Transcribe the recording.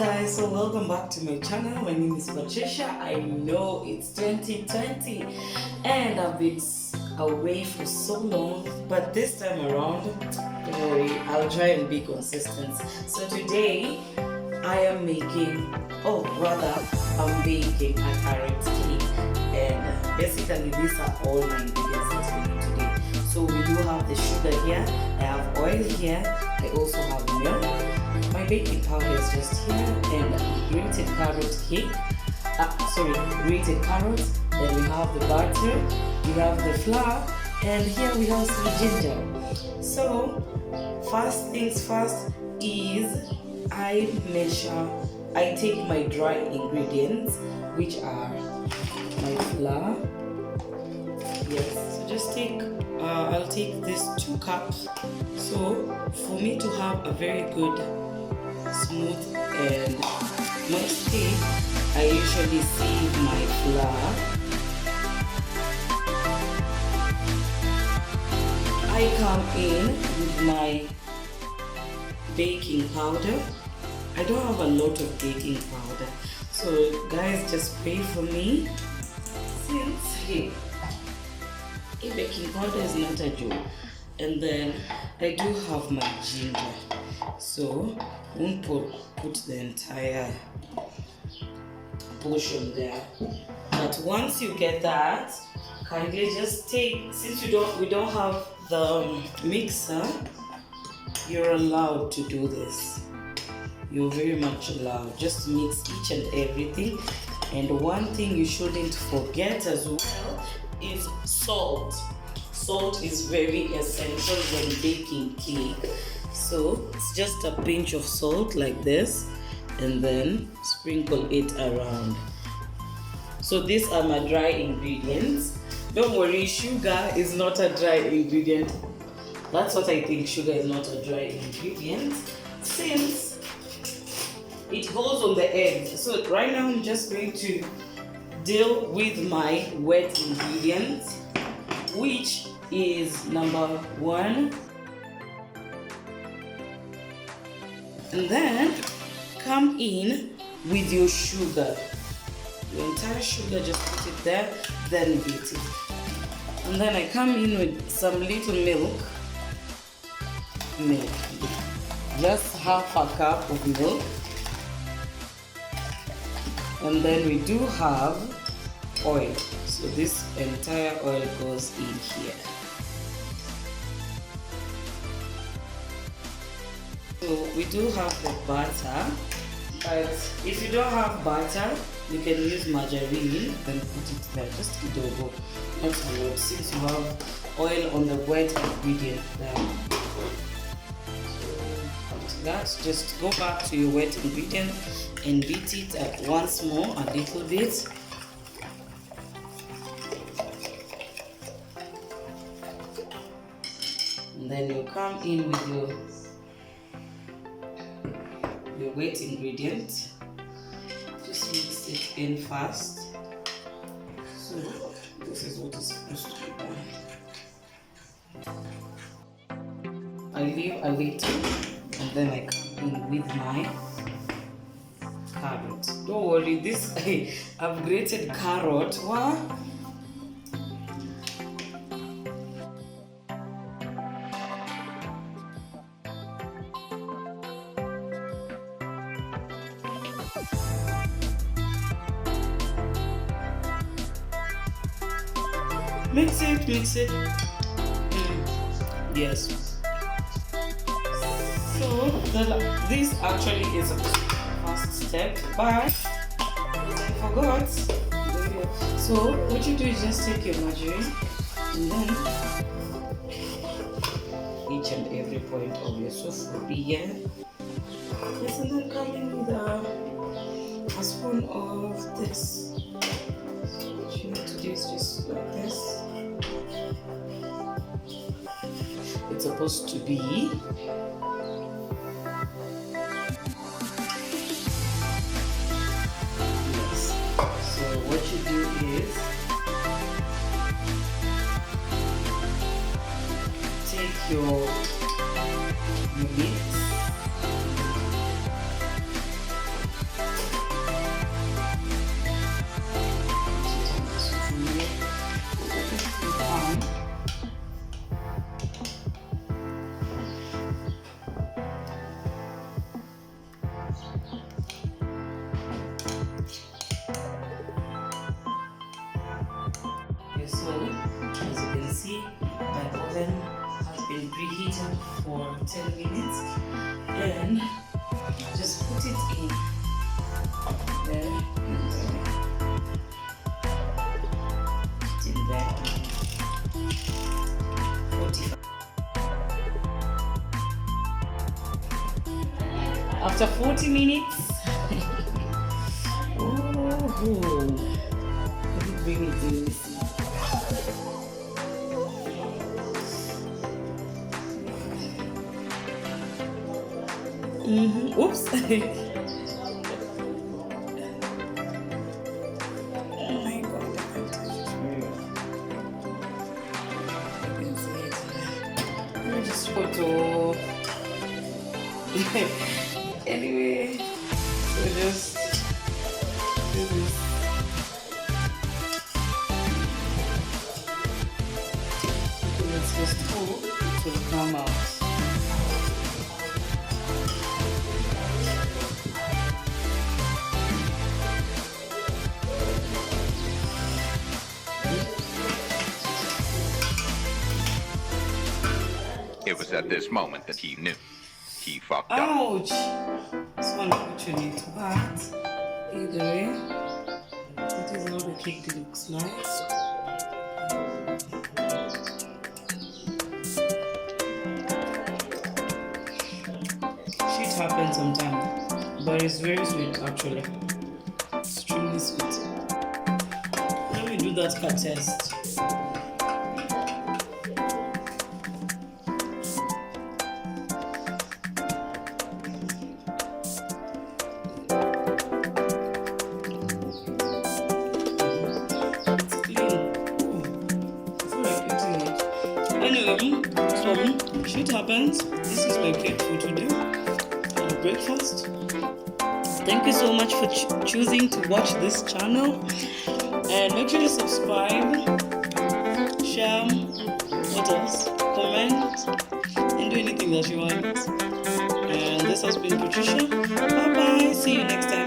guys, so welcome back to my channel. My name is Patricia. I know it's 2020 and I've been away for so long, but this time around, don't worry, I'll try and be consistent. So today I am making, I'm baking a carrot cake, and basically these are all my ingredients that we need today. So we do have the sugar here, I have oil here, I also have milk. My baking powder is just here, and grated carrot cake. Grated carrots. Then we have the butter, we have the flour, and here we have some ginger. So first things first is I take my dry ingredients, which are my flour. Yes, so just I'll take these 2 cups. So for me to have a very good smooth and moist cake, I usually sieve my flour. I come in with my baking powder. I don't have a lot of baking powder, so guys, just pray for me, since baking powder is not a joke. And then I do have my ginger, so I won't put the entire portion there. But once you get that, kindly just take, since we don't have the mixer, you're allowed to do this. You're very much allowed. Just mix each and everything. And one thing you shouldn't forget as well is salt. Salt is very essential when baking cake. So it's just a pinch of salt like this, and then sprinkle it around. So these are my dry ingredients. Don't worry, sugar is not a dry ingredient. That's what I think, sugar is not a dry ingredient, since it goes on the eggs. So right now I'm just going to deal with my wet ingredients, which is number 1. And then come in with your sugar. Your entire sugar, just put it there, then beat it. And then I come in with some little milk. Just half a cup of milk. And then we do have oil. So this entire oil goes in here. So we do have the butter, but if you don't have butter, you can use margarine and put it there, just kidogo, not a lot, since you have oil on the wet ingredient there. So after that, just go back to your wet ingredient and beat it at once more a little bit. And then you come in with your wet ingredient. Just mix it in fast. So this is what is supposed to be done. I leave a little, and then I come in with my carrot. Don't worry, this I've grated carrot. What? Mix it. Yes. So this actually is a first step, but I forgot. So what you do is just take your margarine, and then each and every point of your soup here. Yes, and then come in with a spoon of this. What you need to do is just like this. It's supposed to be yes. So what you do is take your mix oven has been preheated for 10 minutes, and just put it in there. Put it there. 45. After 40 minutes, oh, let me bring it in. Oops. Oh my god, I can't touch it. I can see it. Let me just photo. Anyway, so just do this. Let's just pull it will come out. It was at this moment that he knew. He fucked up. Ouch! This one actually too hard. Either way, that is how the cake looks like. Shit happens sometimes, but it's very sweet actually. Extremely sweet. Let me do that cut test. Anyway, so shit happens. This is my cake for today. Breakfast. Thank you so much for choosing to watch this channel, and make sure to subscribe, share, what else, comment, and do anything that you want. And this has been Patricia. Bye bye. See you next time.